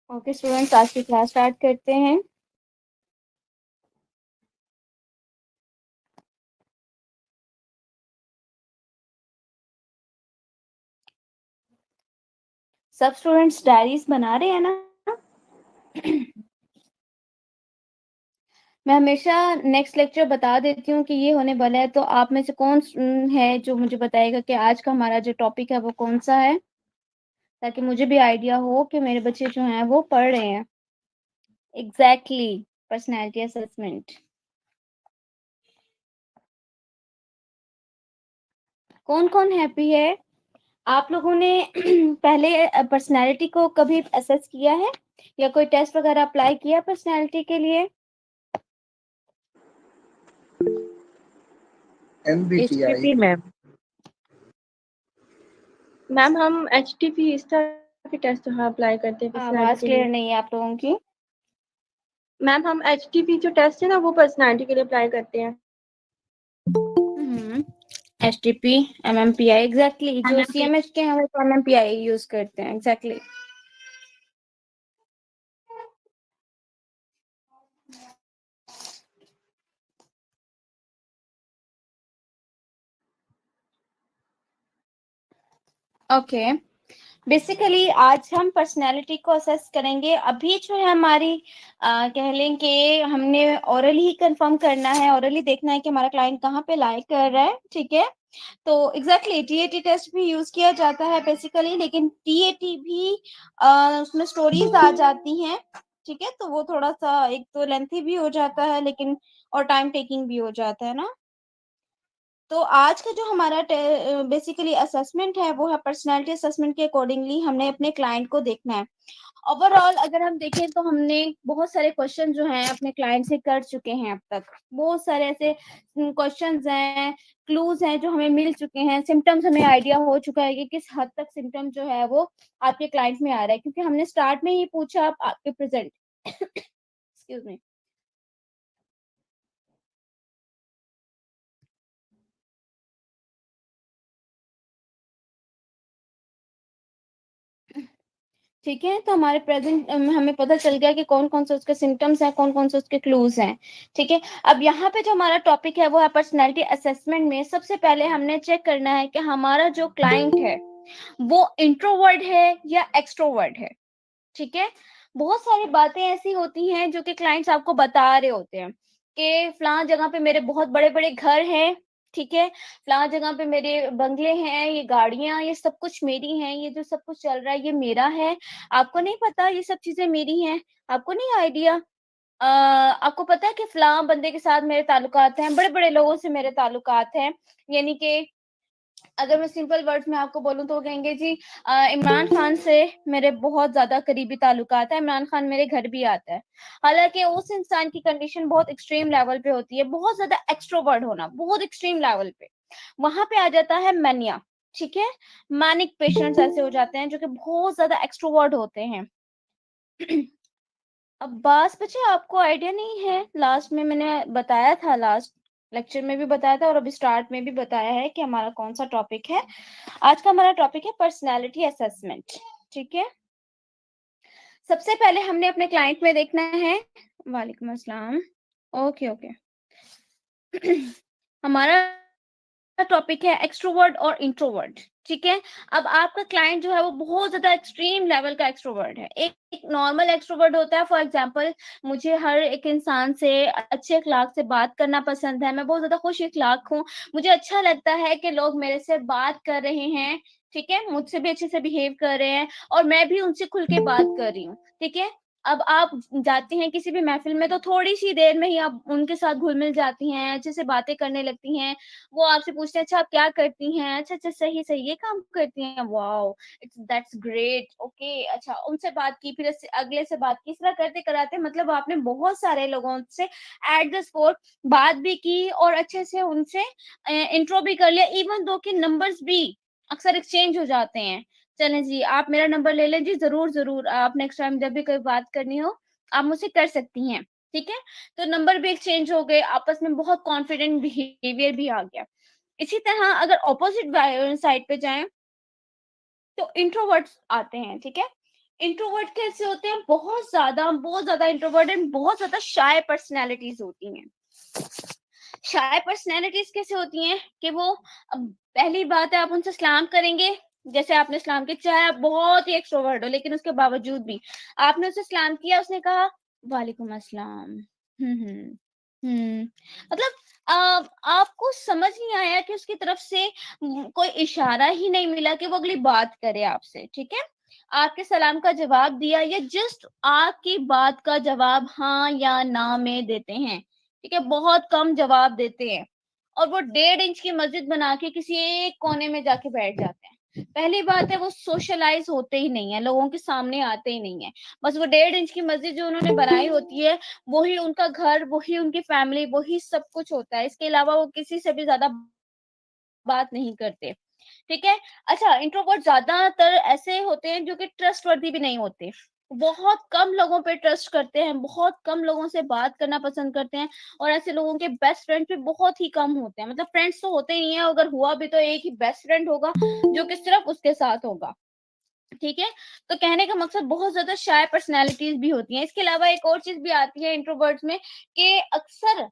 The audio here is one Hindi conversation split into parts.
ओके स्टूडेंट्स, आज की क्लास स्टार्ट करते हैं। सब स्टूडेंट्स डायरीज बना रहे हैं ना? मैं हमेशा नेक्स्ट लेक्चर बता देती हूँ कि ये होने वाला है, तो आप में से कौन है जो मुझे बताएगा कि आज का हमारा जो टॉपिक है वो कौन सा है, ताकि मुझे भी आइडिया हो कि मेरे बच्चे जो हैं वो पढ़ रहे हैं। Exactly, personality assessment. कौन कौन हैप्पी है? आप लोगों ने पहले पर्सनैलिटी को कभी असेस किया है या कोई टेस्ट वगैरह अप्लाई किया पर्सनैलिटी के लिए? HTP ma'am. मैम हम एचटीपी इस तरह के टेस्ट अप्लाई करते हैं पर्सनालिटी आवाज के क्लियर लिए। नहीं है आप लोगों की। मैम हम एचटीपी जो टेस्ट है ना वो पर्सनालिटी के लिए अप्लाई करते हैं। HTP, MMPI, exactly. जो CMH के हैं वो तो MMPI यूज करते हैं, एग्जैक्टली। ओके, बेसिकली आज हम पर्सनालिटी को असेस करेंगे। अभी जो है हमारी कह लें कि हमने ओरली ही कंफर्म करना है, ओरली देखना है कि हमारा क्लाइंट कहाँ पे लाइक कर रहा है, ठीक है। तो एग्जैक्टली TAT टेस्ट भी यूज किया जाता है बेसिकली, लेकिन TAT भी उसमें स्टोरीज आ जाती हैं, ठीक है। तो वो थोड़ा सा एक तो लेंथी भी हो जाता है, लेकिन और टाइम टेकिंग भी हो जाता है ना। तो आज का जो हमारा बेसिकली असेसमेंट है वो है पर्सनालिटी असेसमेंट के अकॉर्डिंगली हमने अपने क्लाइंट को देखना है। ओवरऑल अगर हम देखें तो हमने बहुत सारे क्वेश्चन जो हैं अपने क्लाइंट से कर चुके हैं अब तक। बहुत सारे ऐसे क्वेश्चंस हैं, क्लूज हैं जो हमें मिल चुके हैं, सिम्टम्स हमें आइडिया हो चुका है कि किस हद तक सिम्टम जो है वो आपके क्लाइंट में आ रहा है, क्योंकि हमने स्टार्ट में ही पूछा आप आपके प्रेजेंट एक्सक्यूज मी। ठीक है, तो हमारे प्रेजेंट हमें पता चल गया कि कौन कौन से उसके सिम्टम्स हैं, कौन कौन से उसके क्लूज हैं, ठीक है। अब यहाँ पे जो हमारा टॉपिक है वो है पर्सनैलिटी असेसमेंट में सबसे पहले हमने चेक करना है कि हमारा जो क्लाइंट है वो इंट्रोवर्ट है या एक्सट्रोवर्ट है, ठीक है। बहुत सारी बातें ऐसी होती हैं जो कि क्लाइंट्स आपको बता रहे होते हैं कि फलां जगह पे मेरे बहुत बड़े बड़े घर हैं, ठीक है, फलां जगह पे मेरे बंगले हैं, ये गाड़ियां, ये सब कुछ मेरी हैं, ये जो सब कुछ चल रहा है ये मेरा है। आपको नहीं पता ये सब चीजें मेरी हैं? आपको नहीं आइडिया? आपको पता है कि फलां बंदे के साथ मेरे ताल्लुकात हैं, बड़े बड़े लोगों से मेरे ताल्लुकात हैं। यानी कि अगर मैं सिंपल वर्ड्स में आपको बोलूँ तो वो कहेंगे जी इमरान खान से मेरे बहुत ज़्यादा करीबी ताल्लुकात है, इमरान खान मेरे घर भी आता है। हालाँकि उस इंसान की कंडीशन बहुत एक्सट्रीम लेवल पे होती है, बहुत ज़्यादा एक्स्ट्रोवर्ट होना, बहुत एक्सट्रीम लेवल पे। वहाँ पे आ जाता है मैनिया, ठीक है? मैनिक पेशेंट्स ऐसे हो जाते हैं जो कि बहुत ज़्यादा एक्स्ट्रोवर्ट होते हैं। अब बास बचे आपको आइडिया नहीं है, लास्ट में मैंने बताया था, लास्ट लेक्चर में भी बताया था और अभी स्टार्ट में भी बताया है कि हमारा कौन सा टॉपिक है। आज का हमारा टॉपिक है पर्सनैलिटी असेसमेंट, ठीक है। सबसे पहले हमने अपने क्लाइंट में देखना है। वालेकुम अस्सलाम। Okay okay. हमारा टॉपिक है एक्सट्रोवर्ट और इंट्रोवर्ट, ठीक है। अब आपका क्लाइंट जो है वो बहुत ज्यादा एक्सट्रीम लेवल का एक्सट्रोवर्ट है। एक नॉर्मल एक्सट्रोवर्ट होता है, फॉर एग्जांपल मुझे हर एक इंसान से अच्छे अखलाक से बात करना पसंद है, मैं बहुत ज्यादा खुश अखलाक हूँ, मुझे अच्छा लगता है कि लोग मेरे से बात कर रहे हैं, ठीक है, मुझसे भी अच्छे से बिहेव कर रहे हैं और मैं भी उनसे खुल के बात कर रही हूँ, ठीक है। अब आप जाती हैं किसी भी महफिल में तो थोड़ी सी देर में ही आप उनके साथ घुल मिल जाती हैं, अच्छे से बातें करने लगती हैं। वो आपसे पूछते हैं अच्छा आप क्या करती हैं? अच्छा, अच्छा, सही, सही, ये काम करती हैं, wow! It's that's great, okay, अच्छा, उनसे बात की, फिर इससे अगले से बात की, इस तरह करते-कराते मतलब आपने बहुत सारे लोगों से एट द स्पॉट बात भी की और अच्छे से उनसे इंट्रो भी कर लिया, इवन दो कि नंबर्स भी अक्सर एक्सचेंज हो जाते हैं। चलें जी, आप मेरा नंबर ले लें जी, ज़रूर, ज़रूर, आप नेक्स्ट टाइम जब भी कोई बात करनी हो, आप मुझसे कर सकती हैं, ठीक है? तो नंबर भी एक्सचेंज हो गए, आपस में बहुत कॉन्फिडेंट बिहेवियर भी आ गया। इसी तरह अगर ऑपोजिट साइड पे जाएँ तो इंट्रोवर्ट्स आते हैं, ठीक है? इंट्रोवर्ट कैसे होते हैं? बहुत ज्यादा इंट्रोवर्ट एंड बहुत ज्यादा शाय पर्सनैलिटीज होती हैं। शाय पर्सनैलिटीज कैसे होती हैं कि वो, अब पहली बात है, आप उनसे सलाम करेंगे, जैसे आपने सलाम किया, चाहे आप बहुत ही एक्सट्रोवर्ट हो लेकिन उसके बावजूद भी आपने उसे सलाम किया, उसने कहा वालेकुम अस्सलाम। हम्म। मतलब आपको समझ नहीं आया कि उसकी तरफ से कोई इशारा ही नहीं मिला कि वो अगली बात करे आपसे, ठीक है? आपके सलाम का जवाब दिया, या जस्ट आपकी बात का जवाब हाँ या ना में देते हैं, ठीक है? बहुत कम जवाब देते हैं, और वो 1.5 इंच की मस्जिद बना के किसी एक कोने में जाके बैठ जाते हैं। पहली बात है, वो सोशलाइज होते ही नहीं है, लोगों के सामने आते ही नहीं है। बस वो 1.5 इंच की मस्जिद जो उन्होंने बनाई होती है, वही उनका घर, वही उनकी फैमिली, वही सब कुछ होता है। इसके अलावा वो किसी से भी ज्यादा बात नहीं करते, ठीक है? अच्छा, इंट्रोवर्ट ज्यादातर ऐसे होते हैं जो कि ट्रस्टवर्दी भी नहीं होते। बहुत कम लोगों पे ट्रस्ट करते हैं, बहुत कम लोगों से बात करना पसंद करते हैं, और ऐसे लोगों के बेस्ट फ्रेंड्स भी बहुत ही कम होते हैं। मतलब फ्रेंड्स तो होते ही नहीं है, अगर हुआ भी तो एक ही बेस्ट फ्रेंड होगा जो कि सिर्फ उसके साथ होगा, ठीक है? तो कहने का मकसद, बहुत ज्यादा शाय पर्सनैलिटीज भी होती हैं। इसके अलावा एक और चीज भी आती है इंट्रोवर्ट्स में, कि अक्सर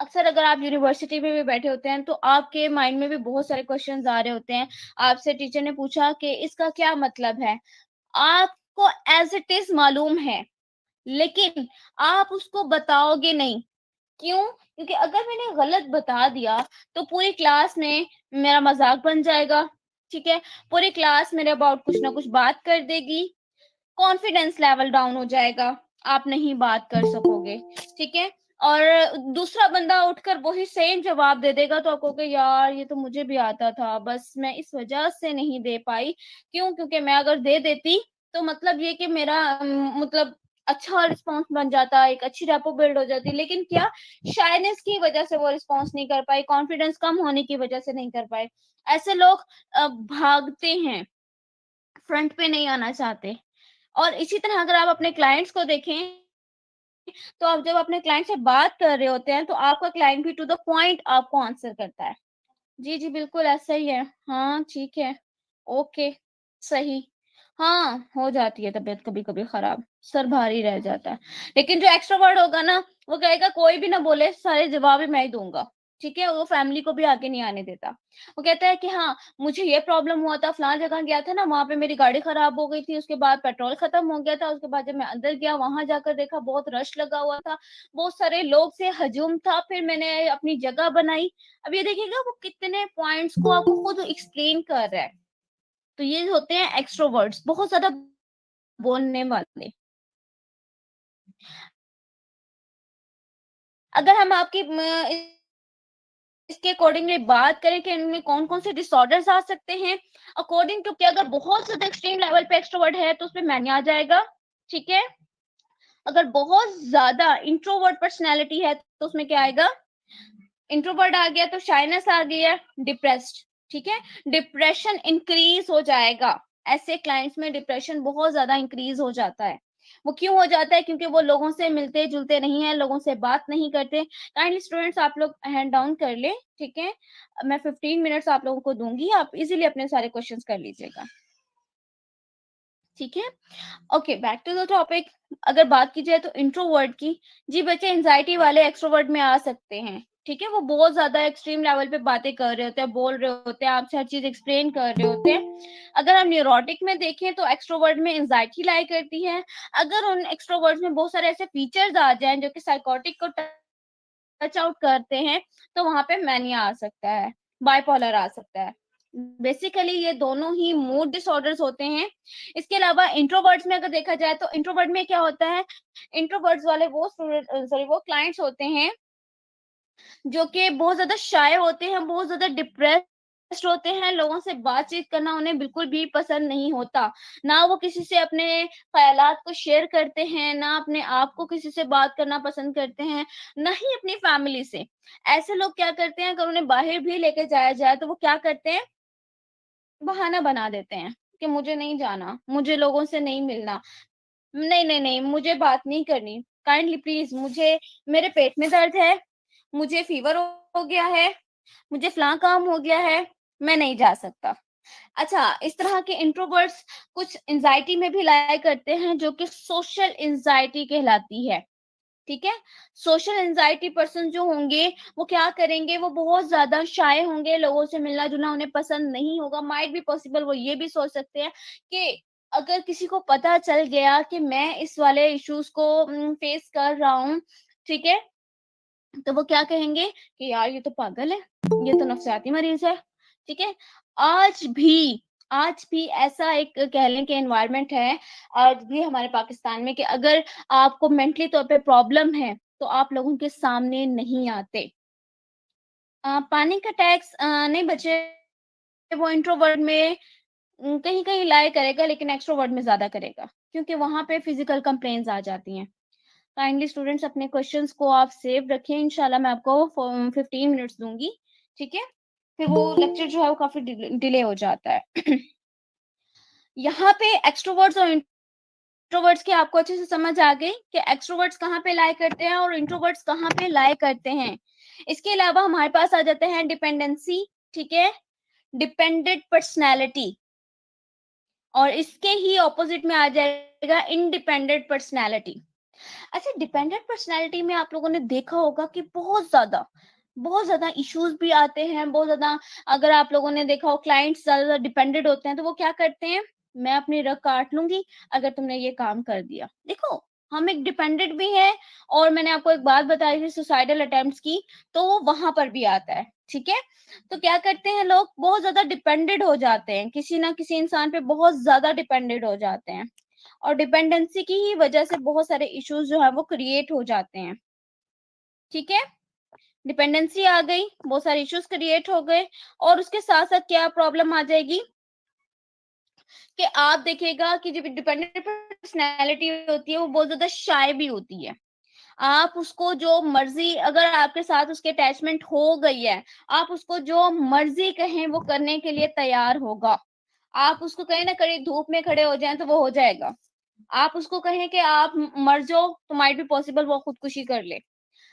अक्सर अगर आप यूनिवर्सिटी में भी बैठे होते हैं तो आपके माइंड में भी बहुत सारे क्वेश्चंस आ रहे होते हैं। आपसे टीचर ने पूछा कि इसका क्या मतलब है, आपको एज इट इज मालूम है, लेकिन आप उसको बताओगे नहीं। क्यों? क्योंकि अगर मैंने गलत बता दिया तो पूरी क्लास में मेरा मजाक बन जाएगा, ठीक है? पूरी क्लास मेरे अबाउट कुछ ना कुछ बात कर देगी, कॉन्फिडेंस लेवल डाउन हो जाएगा, आप नहीं बात कर सकोगे, ठीक है? और दूसरा बंदा उठकर वही सेम जवाब दे देगा, तो आप कहोगे यार ये तो मुझे भी आता था, बस मैं इस वजह से नहीं दे पाई। क्यों? क्योंकि मैं अगर दे देती तो मतलब ये कि मेरा मतलब अच्छा रिस्पॉन्स बन जाता, एक अच्छी रेपो बिल्ड हो जाती, लेकिन क्या, शायनेस की वजह से वो रिस्पॉन्स नहीं कर पाई, कॉन्फिडेंस कम होने की वजह से नहीं कर पाए। ऐसे लोग भागते हैं, फ्रंट पे नहीं आना चाहते। और इसी तरह अगर आप अपने क्लाइंट्स को देखें, तो आप जब अपने क्लाइंट से बात कर रहे होते हैं तो आपका क्लाइंट भी टू द पॉइंट आपको आंसर करता है। जी, जी, बिल्कुल ऐसा ही है। हाँ, ठीक है। ओके, सही। हाँ, हो जाती है तबीयत कभी-कभी खराब, सर भारी रह जाता है। लेकिन जो एक्स्ट्रोवर्ट होगा ना, वो कहेगा कोई भी ना बोले, सारे जवाब ही मैं ही दूँगा, ठीक है? वो फैमिली को भी आगे नहीं आने देता। वो कहता है कि हाँ, मुझे ये प्रॉब्लम हुआ था, फलाँ जगह गया था ना, वहाँ पे मेरी गाड़ी खराब हो गई थी, उसके बाद पेट्रोल खत्म हो गया था, उसके बाद जब मैं अंदर गया, वहाँ जाकर देखा बहुत रश लगा हुआ था, बहुत सारे लोग से हजूम था, फिर मैंने अपनी जगह बनाई। अब ये देखिएगा वो कितने पॉइंट्स को आपको खुद एक्सप्लेन कर रहा है। तो ये होते हैं एक्स्ट्रोवर्ट्स, बहुत ज़्यादा बोलने वाले। अगर हम आपकी इसके अकॉर्डिंगली बात करें कि इनमें कौन-कौन से डिसऑर्डर्स आ सकते हैं, अकॉर्डिंग टू कि अगर बहुत ज़्यादा एक्सट्रीम लेवल पे एक्स्ट्रोवर्ट है तो उसमें मैनिया आ जाएगा, ठीक है? अगर बहुत ज़्यादा इंट्रोवर्ट पर्सनैलिटी है तो उसमें क्या आएगा? इंट्रोवर्ट आ गया तो शाइनेस आ गई है, डिप्रेस्ड, ठीक है? डिप्रेशन इंक्रीज हो जाएगा। ऐसे क्लाइंट्स में डिप्रेशन बहुत ज्यादा इंक्रीज हो जाता है। वो क्यों हो जाता है? क्योंकि वो लोगों से मिलते जुलते नहीं है, लोगों से बात नहीं करते। काइंडली स्टूडेंट्स आप लोग हैंड डाउन कर ले, ठीक है? मैं 15 मिनट्स आप लोगों को दूंगी, आप इजीली अपने सारे क्वेश्चंस कर लीजिएगा, ठीक है? Okay, back to the topic. अगर बात की जाए तो इंट्रोवर्ट की, जी बच्चे एंजाइटी वाले एक्सट्रोवर्ट में आ सकते हैं, ठीक है? वो बहुत ज्यादा एक्सट्रीम लेवल पे बातें कर रहे होते हैं, बोल रहे होते हैं, आपसे हर चीज एक्सप्लेन कर रहे होते हैं। अगर हम न्यूरोटिक में देखें तो एक्सट्रोवर्ट में एंजाइटी लाई करती है। अगर उन एक्सट्रोवर्ट में बहुत सारे ऐसे फीचर्स आ जाएं जो कि साइकोटिक को टच आउट करते हैं, तो वहां पे मैनिया आ सकता है, बाइपोलर आ सकता है। बेसिकली ये दोनों ही मूड डिसऑर्डर्स होते हैं। इसके अलावा इंट्रोवर्ट्स में अगर देखा जाए तो इंट्रोवर्ट में क्या होता है, इंट्रोवर्ट्स वाले वो स्टूडेंट सॉरी वो क्लाइंट्स होते हैं जो कि बहुत ज़्यादा शाय होते हैं, बहुत ज़्यादा डिप्रेस्ड होते हैं, लोगों से बातचीत करना उन्हें बिल्कुल भी पसंद नहीं होता। ना वो किसी से अपने ख़यालात को शेयर करते हैं, ना अपने आप को किसी से बात करना पसंद करते हैं, ना ही अपनी फैमिली से। ऐसे लोग क्या करते हैं, अगर उन्हें बाहर भी लेके जाया जाए तो वो क्या करते हैं, बहाना बना देते हैं कि मुझे नहीं जाना, मुझे लोगों से नहीं मिलना, नहीं, नहीं, नहीं, मुझे बात नहीं करनी, काइंडली प्लीज़ मुझे मेरे पेट में दर्द है, मुझे फ़ीवर हो गया है, मुझे फलाँ काम हो गया है, मैं नहीं जा सकता। अच्छा, इस तरह के इंट्रोवर्ट्स कुछ एंग्जायटी में भी लाई करते हैं जो कि सोशल एंग्जायटी कहलाती है, ठीक है? सोशल एंग्जायटी पर्सन जो होंगे, वो क्या करेंगे, वो बहुत ज़्यादा शाय होंगे, लोगों से मिलना-जुलना उन्हें पसंद नहीं होगा। माइट बी पॉसिबल वो ये भी सोच सकते हैं कि अगर किसी को पता चल गया कि मैं इस वाले इश्यूज़ को फेस कर रहा हूँ, ठीक है? तो वो क्या कहेंगे कि यार ये तो पागल है, ये तो नफसियाती मरीज़ है, ठीक है? आज भी आज भी ऐसा एक कह लें कि एनवायरनमेंट है, आज भी हमारे पाकिस्तान में कि अगर आपको मेंटली तौर पे प्रॉब्लम है, तो आप लोगों के सामने नहीं आते। पैनिक अटैक्स नहीं बचे, वो इंट्रोवर्ट में कहीं-कहीं लाया करेगा लेकिन एक्सट्रोवर्ट में ज़्यादा करेगा, क्योंकि वहाँ पे फिज़िकल कंप्लेंट्स आ जाती हैं। काइंडली स्टूडेंट्स अपने क्वेश्चंस को आप सेव रखें, इंशाल्लाह मैं आपको 15 मिनट्स दूँगी, ठीक है? फिर वो लेक्चर जो है वो काफ़ी डिले हो जाता है। यहाँ पे एक्सट्रोवर्ट्स और इंट्रोवर्ट्स की आपको अच्छे से समझ आ गई कि एक्सट्रोवर्ट्स कहाँ पे लाया करते हैं और इंट्रोवर्ट्स कहाँ पे लाया करते हैं। इसके अलावा हमारे पास आ जाते हैं डिपेंडेंसी, ठीक है? डिपेंडेंट पर्सनैलिटी, और इसके ही ऑपोज़िट में आ जाएगा इंडिपेंडेंट पर्सनैलिटी। अच्छा, डिपेंडेंट पर्सनैलिटी में आप लोगों ने देखा होगा कि बहुत ज़्यादा इश्यूज़ भी आते हैं, बहुत ज़्यादा, अगर आप लोगों ने देखा हो क्लाइंट्स ज़्यादा डिपेंडेंट होते हैं, तो वो क्या करते हैं, मैं अपनी रग काट लूँगी अगर तुमने ये काम कर दिया। देखो, हम एक डिपेंडेंट भी हैं, और मैंने आपको एक बात बताई थी सुसाइडल अटेम्प्ट्स की, तो वो वहाँ पर भी आता है, ठीक है? तो क्या करते हैं लोग, बहुत ज़्यादा डिपेंडेंट हो जाते हैं, किसी ना किसी इंसान पे बहुत ज़्यादा डिपेंडेंट हो जाते हैं। और डिपेंडेंसी की ही वजह से बहुत सारे इश्यूज जो है वो क्रिएट हो जाते हैं, ठीक है? डिपेंडेंसी आ गई, बहुत सारे इश्यूज क्रिएट हो गए, और उसके साथ साथ क्या प्रॉब्लम आ जाएगी कि आप देखिएगा कि जो डिपेंडेंट पर्सनैलिटी होती है वो बहुत ज्यादा शाय भी होती है। आप उसको जो मर्जी, अगर आपके साथ उसकी अटैचमेंट हो गई है, आप उसको जो मर्जी कहें वो करने के लिए तैयार होगा। आप उसको कहीं ना कहीं धूप में खड़े हो जाएं तो वो हो जाएगा। आप उसको कहें कि आप मर जाओ, तो माइट बी पॉसिबल वो खुदकुशी कर ले।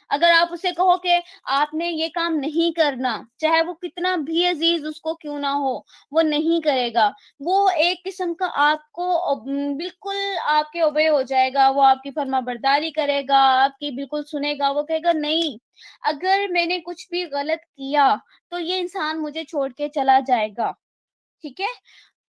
अगर आप उसे कहो कि आपने ये काम नहीं करना, चाहे वो कितना भी अजीज उसको क्यों ना हो, वो नहीं करेगा। वो एक किस्म का आपको बिल्कुल आपके ओबे हो जाएगा, वो आपकी फर्माबरदारी करेगा, आपकी बिल्कुल सुनेगा, वो कहेगा नहीं, अगर मैंने कुछ भी गलत किया तो ये इंसान मुझे छोड़ के चला जाएगा, ठीक है?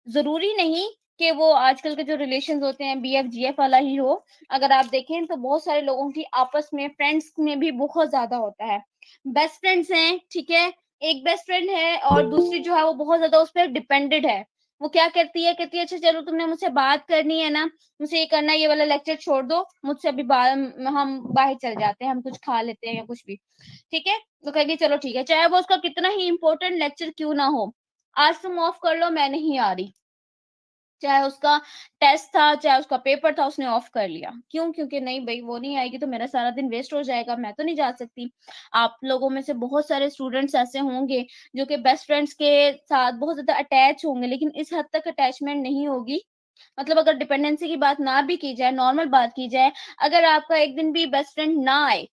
ज़रूरी नहीं कि वो आजकल के जो रिलेशंस होते हैं बीएफ जीएफ वाला ही हो। अगर आप देखें तो बहुत सारे लोगों की आपस में फ्रेंड्स में भी बहुत ज़्यादा होता है। बेस्ट फ्रेंड्स हैं, ठीक है? एक बेस्ट फ्रेंड है और दूसरी जो है वो बहुत ज़्यादा उस पे डिपेंडेंट है। वो क्या कहती है अच्छा चलो तुमने मुझसे बात करनी है ना, मुझसे ये करना है, ये वाला लेक्चर छोड़ दो, मुझसे अभी हम बाहर चल जाते हैं, हम कुछ खा लेते हैं या कुछ भी, ठीक है? तो कहेगी चलो ठीक है, चाहे वो उसका कितना ही इम्पोर्टेंट लेक्चर क्यों ना हो, आज तुम ऑफ कर लो, मैं नहीं आ रही। चाहे उसका टेस्ट था, चाहे उसका पेपर था, उसने ऑफ कर लिया। क्यों? क्योंकि नहीं भई वो नहीं आएगी तो मेरा सारा दिन वेस्ट हो जाएगा, मैं तो नहीं जा सकती। आप लोगों में से बहुत सारे स्टूडेंट्स ऐसे होंगे जो कि बेस्ट फ्रेंड्स के साथ बहुत ज़्यादा अटैच होंगे, लेकिन इस हद तक अटैचमेंट नहीं होगी। मतलब अगर डिपेंडेंसी की बात ना भी की जाए, नॉर्मल बात की जाए, अगर आपका एक दिन भी बेस्ट फ्रेंड ना आए,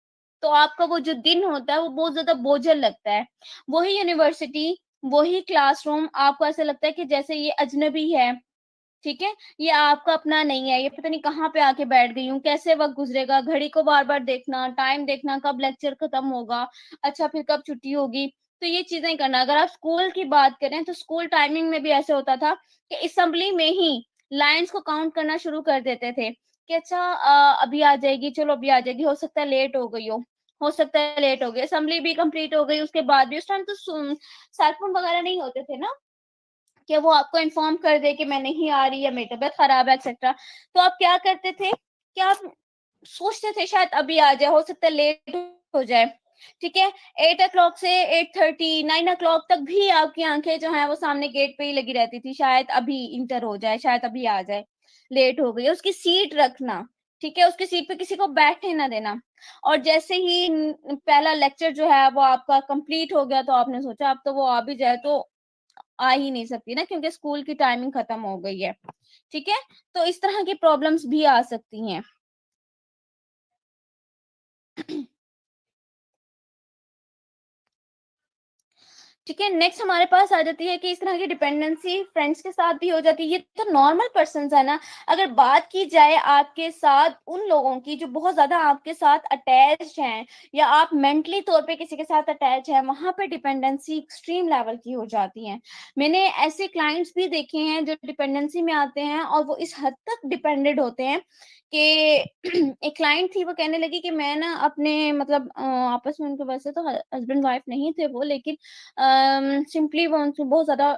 तो आपका वो जो दिन होता है वो बहुत ज़्यादा बोझिल लगता है। वही यूनिवर्सिटी, वही क्लासरूम, आपको ऐसा लगता है कि जैसे ये अजनबी है। ठीक है? ये आपका अपना नहीं है, ये पता नहीं कहाँ पे आके बैठ गई हूँ, कैसे वक़्त गुज़रेगा, घड़ी को बार-बार देखना, टाइम देखना, कब लेक्चर खत्म होगा, अच्छा फिर कब छुट्टी होगी, तो ये चीज़ें करना। अगर आप स्कूल की बात करें, तो स्कूल टाइमिंग में भी ऐसे होता था कि असेंबली में ही लाइन्स को काउंट करना शुरू कर देते थे कि अच्छा अभी आ जाएगी, चलो अभी आ जाएगी, हो सकता है लेट हो गई हो सकता है लेट हो गई। असेंबली भी कंप्लीट हो गई, उसके बाद भी उस टाइम तो सेल फ़ोन वगैरह नहीं होते थे ना। कि वो आपको इन्फॉर्म कर दे कि मैं नहीं आ रही या मेरी तबीयत खराब है एक्सेट्रा। तो आप क्या करते थे कि आप सोचते थे शायद अभी आ जाए, हो सकता है लेट हो जाए, ठीक है? 8 से 8:30 9 तक भी आपकी आँखें जो हैं वो सामने गेट पे ही लगी रहती थी, शायद अभी इंटर हो जाए, शायद अभी आ जाए, लेट हो गई है। उसकी सीट रखना, ठीक है? उसकी सीट पे किसी को बैठने ना देना। और जैसे ही पहला लेक्चर जो है वो आपका कंप्लीट हो गया, तो आपने सोचा अब तो वो आ भी जाए, तो आ ही नहीं सकती ना, क्योंकि स्कूल की टाइमिंग खत्म हो गई है, ठीक है? तो इस तरह की प्रॉब्लम्स भी आ सकती हैं। ठीक है, नेक्स्ट हमारे पास आ जाती है कि इस तरह की डिपेंडेंसी फ्रेंड्स के साथ भी हो जाती है। ये तो नॉर्मल पर्सन्स है ना। अगर बात की जाए आपके साथ उन लोगों की जो बहुत ज़्यादा आपके साथ अटैच्ड हैं या आप मेंटली तौर पे किसी के साथ अटैच हैं, वहाँ पे डिपेंडेंसी एक्सट्रीम लेवल की हो जाती है। मैंने ऐसे क्लाइंट्स भी देखे हैं जो डिपेंडेंसी में आते हैं और वो इस हद तक डिपेंडेंट होते हैं कि एक क्लाइंट थी, वो कहने लगी कि मैं ना अपने मतलब आपस में उनके वैसे तो हस्बैंड वाइफ नहीं थे वो, लेकिन सिंपली वो उनसे बहुत ज़्यादा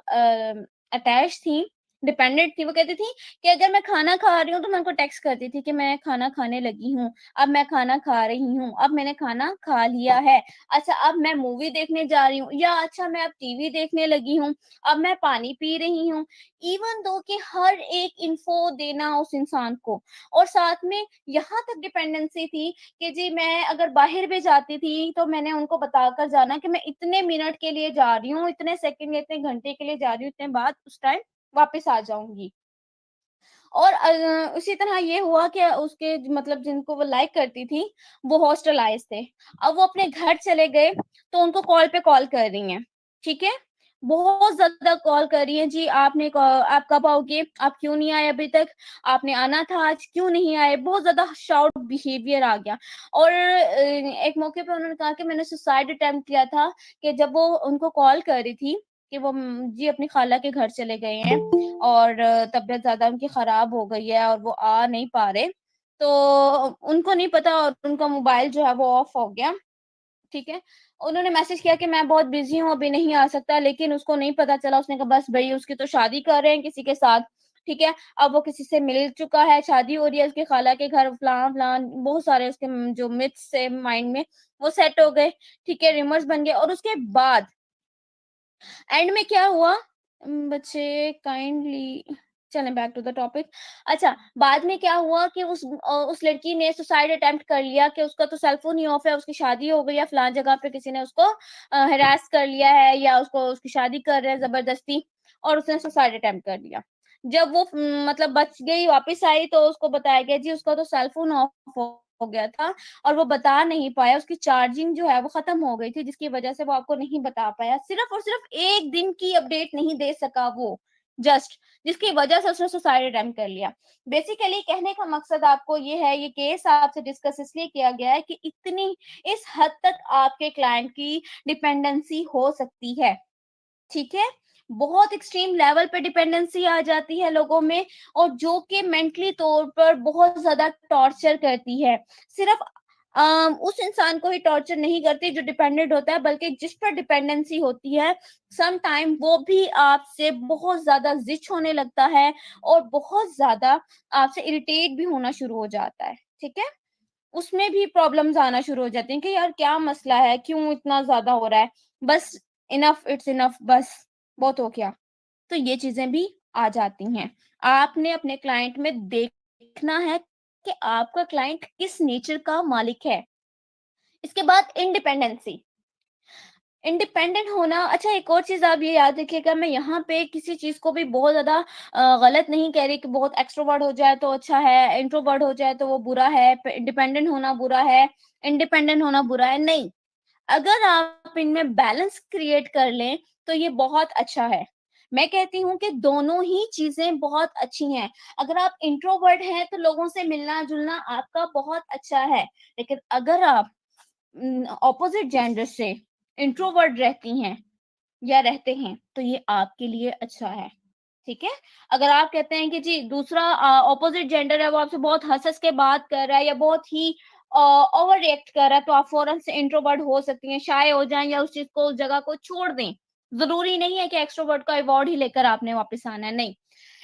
अटैच थी, डिपेंडेंट थी। वो कहती थी कि अगर मैं खाना खा रही हूँ तो मैं उनको टेक्स्ट करती थी कि मैं खाना खाने लगी हूँ, अब मैं खाना खा रही हूँ, अब मैंने खाना खा लिया है। अच्छा अब मैं मूवी देखने जा रही हूँ, या अच्छा मैं अब टीवी देखने लगी हूँ, अब मैं पानी पी रही हूँ। इवन दो कि हर एक इन्फो देना उस इंसान को, और साथ में यहाँ तक डिपेंडेंसी थी कि जी मैं अगर बाहर भी जाती थी तो मैंने उनको बताकर जाना कि मैं इतने मिनट के लिए जा रही हूँ, इतने सेकंड या इतने घंटे के लिए जा रही हूँ, इतने बाद उस टाइम वापस आ जाऊँगी। और उसी तरह ये हुआ कि उसके मतलब जिनको वो लाइक करती थी, वो हॉस्टलाइज़ थे। अब वो अपने घर चले गए, तो उनको कॉल पे कॉल कर रही हैं, ठीक है? बहुत ज़्यादा कॉल कर रही हैं, जी आप कब आओगे? आप क्यों नहीं आए अभी तक? आपने आना था आज, क्यों नहीं आए? बहुत ज़्यादा शाउट बिहेवियर आ गया। और एक मौके पे उन्होंने कहा कि मैंने सुसाइड अटेम्प्ट किया था, कि जब वो उनको कॉल कर रही थी कि वो जी अपनी खाला के घर चले गए हैं। और तबीयत ज़्यादा उनकी ख़राब हो गई है और वो आ नहीं पा रहे। तो उनको नहीं पता और उनका मोबाइल जो है वो ऑफ हो गया, ठीक है? उन्होंने मैसेज किया कि मैं बहुत बिज़ी हूँ, अभी नहीं आ सकता, लेकिन उसको नहीं पता चला। उसने कहा बस भई उसकी तो शादी कर रहे हैं किसी के साथ, ठीक है? अब वो किसी से मिल चुका है, शादी हो रही है उसकी खाला के घर, फलान-फलान बहुत सारे उसके जो मिथ्स थे माइंड में, वो सेट हो गए, ठीक है? रूमर्स बन गए और उसके बाद एंड में क्या हुआ बच्चे काइंडली चलें बैक टू द टॉपिक। अच्छा, बाद में क्या हुआ कि उस लड़की ने सुसाइड अटेम्प्ट कर लिया कि उसका तो सेल फ़ोन ही ऑफ है, उसकी शादी हो गई है, फलान जगह पे किसी ने उसको हैरेस कर लिया है या उसको उसकी शादी कर रहे हैं ज़बरदस्ती, और उसने सुसाइड अटेम्प्ट कर लिया। जब वो मतलब बच गई, वापस आई तो उसको बताया गया जी उसका तो सेल फ़ोन ऑफ हो गया था और वो बता नहीं पाया, उसकी चार्जिंग जो है वो खत्म हो गई थी, जिसकी वजह से वो आपको नहीं बता पाया। सिर्फ़ और सिर्फ़ 1 दिन की अपडेट नहीं दे सका वो, जस्ट जिसकी वजह से उसने सुसाइड अटेम्प्ट कर लिया। बेसिकली कहने का मकसद आपको ये है, ये केस आपसे डिस्कस इसलिए किया गया है कि इतनी इस हद तक आपके क्लाइंट की डिपेंडेंसी हो सकती है। ठीक है? बहुत एक्सट्रीम लेवल पे डिपेंडेंसी आ जाती है लोगों में, और जो कि मेंटली तौर पर बहुत ज़्यादा टॉर्चर करती है। सिर्फ़ उस इंसान को ही टॉर्चर नहीं करती जो डिपेंडेंट होता है, बल्कि जिस पर डिपेंडेंसी होती है, सम टाइम वो भी आपसे बहुत ज़्यादा ज़िच होने लगता है और बहुत ज़्यादा आपसे इरिटेट भी होना शुरू हो जाता है। ठीक है? उसमें भी प्रॉब्लम्स आना शुरू हो जाती हैं कि यार क्या मसला है? क्यों इतना ज़्यादा हो रहा है? बस इनफ इट्स इनफ, बस बहुत हो गया। तो ये चीज़ें भी आ जाती हैं। आपने अपने क्लाइंट में देखना है कि आपका क्लाइंट किस नेचर का मालिक है। इसके बाद इंडिपेंडेंसी। इंडिपेंडेंट होना, अच्छा एक और चीज़ आप ये याद रखिएगा, मैं यहाँ पे किसी चीज़ को भी बहुत ज़्यादा गलत नहीं कह रही कि बहुत एक्स्ट्रोवर्ट हो जाए तो अच्छा है, इंट्रोवर्ट हो जाए तो वो बुरा है, प डिपेंडेंट होना बुरा है, इंडिपेंडेंट होना बुरा है, नहीं। अगर आप इनमें बैलेंस क्रिएट कर लें, तो ये बहुत अच्छा है। मैं कहती हूँ कि दोनों ही चीज़ें बहुत अच्छी हैं। अगर आप इंट्रोवर्ट हैं, तो लोगों से मिलना-जुलना आपका बहुत अच्छा है। लेकिन अगर आप ऑपोज़िट जेंडर से इंट्रोवर्ट रहती हैं या रहते हैं, तो ये आपके लिए अच्छा है। ठीक है? अगर आप कहते हैं कि जी दूसरा ऑपोज़िट जेंडर है, वो आपसे बहुत हँस-हँस के बात कर रहा है या बहुत ही ओवर रिएक्ट कर रहा है, तो आप फ़ौरन से इंट्रोवर्ट हो सकती हैं, शाय हो जाएँ या उस चीज़ को, उस जगह को छोड़ दें। ज़रूरी नहीं है कि एक्स्ट्रोवर्ट का अवार्ड ही लेकर आपने वापस आना है, नहीं।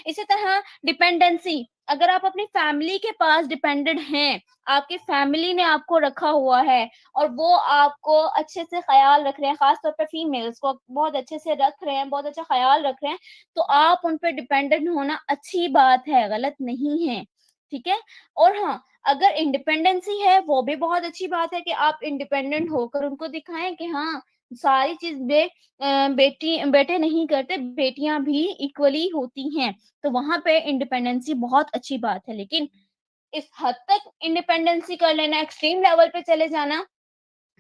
इसी तरह डिपेंडेंसी, अगर आप अपनी फैमिली के पास डिपेंडेंट हैं, आपकी फैमिली ने आपको रखा हुआ है और वो आपको अच्छे से ख़्याल रख रहे हैं, ख़ास तौर पे फीमेल्स को बहुत अच्छे से रख रहे हैं, बहुत अच्छा ख़्याल रख रहे हैं, तो आप उन पे डिपेंडेंट होना अच्छी बात है, गलत नहीं है, ठीक है? और हाँ, अगर इंडिपेंडेंसी है, वो भी बहुत अच्छी बात है कि आप इंडिपेंडेंट होकर उनको दिखाएँ कि हाँ, सारी चीज़ बेटे नहीं करते, बेटियाँ भी इक्वली होती हैं। तो वहाँ पे इंडिपेंडेंसी बहुत अच्छी बात है, लेकिन इस हद तक इंडिपेंडेंसी कर लेना, एक्सट्रीम लेवल पे चले जाना,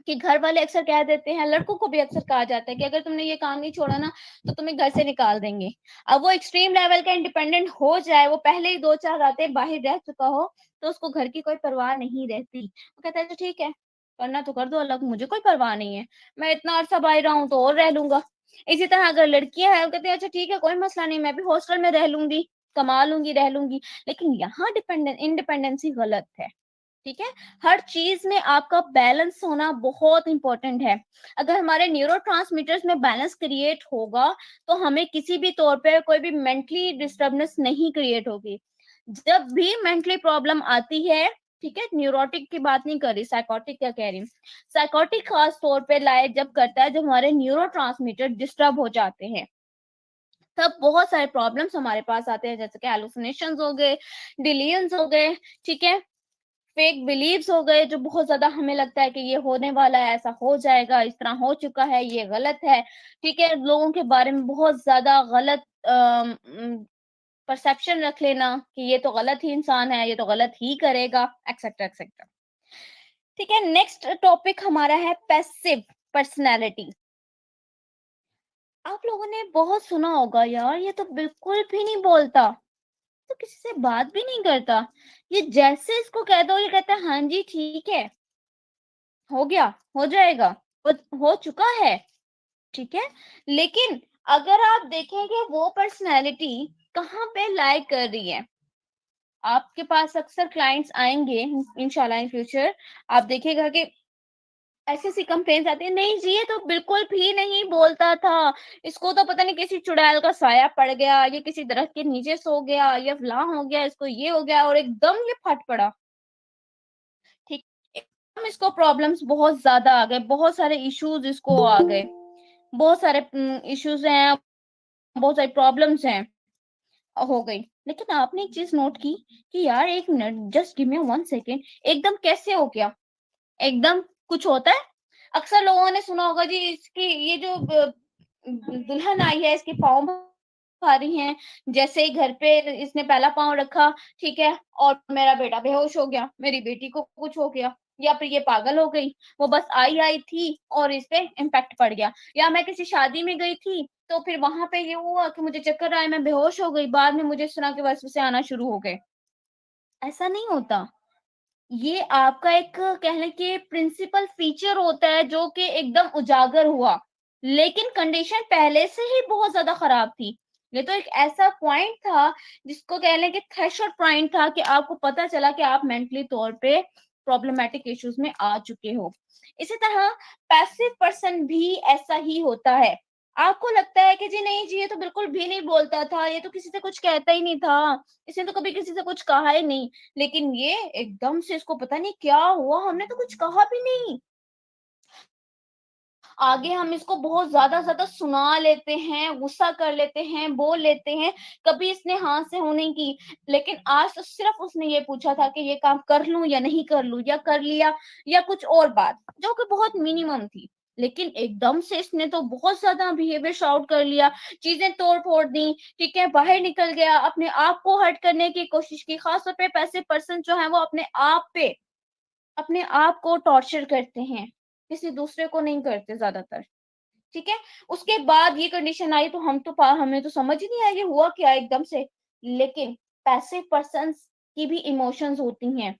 कि घर वाले अक्सर कह देते हैं, लड़कों को भी अक्सर कहा जाता है कि अगर तुमने ये काम नहीं छोड़ा ना तो तुम्हें घर से निकाल देंगे। अब वो एक्सट्रीम लेवल का इंडिपेंडेंट हो जाए, वो पहले ही 2-4 रातें बाहर रह चुका हो, तो उसको घर की कोई परवाह नहीं रहती। वो कहता है अच्छा ठीक है, करना तो कर दो अलग, मुझे कोई परवाह नहीं है, मैं इतना अरसा बाहर रहा हूँ तो और रह लूँगा। इसी तरह अगर लड़कियाँ हैं, वो कहती हैं अच्छा ठीक है, कोई मसला नहीं, मैं भी हॉस्टल में रह लूँगी, कमा लूँगी, रह लूँगी। लेकिन यहाँ इंडिपेंडेंसी गलत है। ठीक है? हर चीज़ में आपका बैलेंस होना बहुत इम्पोर्टेंट है। अगर हमारे न्यूरोट्रांसमीटर्स में बैलेंस क्रिएट होगा, तो हमें किसी भी तौर पे कोई भी मेंटली डिस्टर्बनेस नहीं क्रिएट होगी। जब भी मेंटली प्रॉब्लम आती है, ठीक है? न्यूरोटिक की बात नहीं कर रही, साइकोटिक का कह रही हूँ। साइकोटिक खास तौर पे लाइट जब करता है, जब हमारे न्यूरोट्रांसमीटर डिस्टर्ब हो जाते हैं, तब बहुत सारे प्रॉब्लम्स हमारे पास आते हैं, जैसे कि हैलुसिनेशंस हो गए, डिलीजन्स हो गए, ठीक है? फेक बिलीव्स हो गए, जो बहुत ज़्यादा हमें लगता है कि ये होने वाला है, ऐसा हो जाएगा, इस तरह हो चुका है, ये गलत है, ठीक है? लोगों के बारे में बहुत ज़्यादा गलत परसेप्शन रख लेना कि ये तो गलत ही इंसान है, ये तो गलत ही करेगा, एक्सेट्रा, एक्सेट्रा। ठीक है, नेक्स्ट टॉपिक हमारा है पैसिव पर्सनैलिटी। आप लोगों ने बहुत सुना होगा यार, ये तो बिल्कुल भी नहीं बोलता, तो किसी से बात भी नहीं करता। ये जैसे इसको कह दो, ये कहता है हाँ जी, ठीक है। हो गया, हो जाएगा, हो चुका है, ठीक है? लेकिन अगर आप देखेंगे वो पर्सनैलिटी कहाँ पे लाई कर रही है, आपके पास अक्सर क्लाइंट्स आएँगे इंशाल्लाह इन फ्यूचर, आप देखिएगा कि ऐसी-ऐसी कंप्लेंट्स आती है, नहीं जी ये तो बिल्कुल भी नहीं बोलता था, इसको तो पता नहीं किसी चुड़ैल का साया पड़ गया, ये किसी दरख्त के नीचे सो गया, ये फलाँ हो गया, इसको ये हो गया और एकदम ये फट पड़ा। ठीक, एकदम इसको प्रॉब्लम्स बहुत ज़्यादा आ गए, बहुत सारे इश्यूज़ इसको आ गए, बहुत सारे इश्यूज़ हैं, बहुत सारी प्रॉब्लम्स हैं, हो गई। लेकिन आपने एक चीज़ नोट की कि यार 1 minute just give me 1 second, एकदम कैसे हो गया? एकदम कुछ होता है? अक्सर लोगों ने सुना होगा जी इसकी ये जो दुल्हन आई है इसके पाँव भारी हैं, जैसे ही घर पे इसने पहला पाँव रखा, ठीक है? और मेरा बेटा बेहोश हो गया, मेरी बेटी को कुछ हो गया या फिर ये पागल हो गई, वो बस आई थी और इस पे इम्पैक्ट पड़ गया। या मैं किसी शादी में गई थी, तो फिर वहाँ पे ये हुआ कि मुझे चक्कर आए, मैं बेहोश हो गई, बाद में मुझे इस तरह के वसवसे आना शुरू हो गए। ऐसा नहीं होता। ये आपका एक कह लें कि प्रिंसिपल फीचर होता है जो कि एकदम उजागर हुआ, लेकिन कंडीशन पहले से ही बहुत ज़्यादा खराब थी। ये तो एक ऐसा पॉइंट था जिसको कह लें कि थ्रेशोल्ड पॉइंट था कि आपको पता चला कि आप मेंटली तौर पे प्रॉब्लमैटिक इश्यूज़ में आ चुके हो। इसी तरह पैसिव पर्सन भी ऐसा ही होता है। आपको लगता है कि जी नहीं जी, ये तो बिल्कुल भी नहीं बोलता था, ये तो किसी से कुछ कहता ही नहीं था, इसने तो कभी किसी से कुछ कहा ही नहीं। लेकिन ये एकदम से इसको पता नहीं क्या हुआ, हमने तो कुछ कहा भी नहीं। आगे हम इसको बहुत ज़्यादा सुना लेते हैं, गुस्सा कर लेते हैं, बोल लेते हैं, कभी इसने हाँ से हूँ नहीं की। लेकिन आज तो सिर्फ़ उसने ये पूछा था कि ये काम कर लूँ या नहीं कर लूँ या कर लिया या कुछ और बात, जो कि बहुत मिनिमम थी। लेकिन एकदम से इसने तो बहुत ज़्यादा बिहेवियर शाउट कर लिया, चीज़ें तोड़-फोड़ दी, ठीक है? बाहर निकल गया, अपने आप को हर्ट करने की कोशिश की, ख़ास तौर पे पैसिव पर्सन जो है वो अपने आप को टॉर्चर करते हैं, किसी दूसरे को नहीं करते ज़्यादातर, ठीक है? उसके बाद ये कंडीशन आई तो हमें तो समझ ही नहीं आया ये हुआ क्या एकदम से। लेकिन पैसिव पर्सन्स की भी इमोशंस होती हैं,